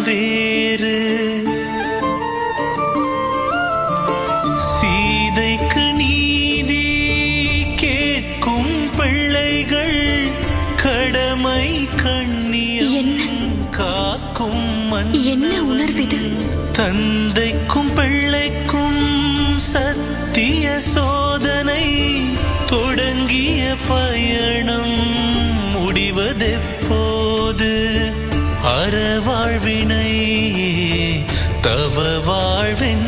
வேறு. சீதைக்கு நீதி கேட்கும் பிள்ளைகள் கடமை கண்ணியம் காக்கும் என்ன உணர்விது? தந்தைக்கும் பிள்ளைக்கும் சத்திய சோதனை தொடங்கிய பயணம் முடிவதெப்போது? அறவாழ்வினை தவ வாழ்வின்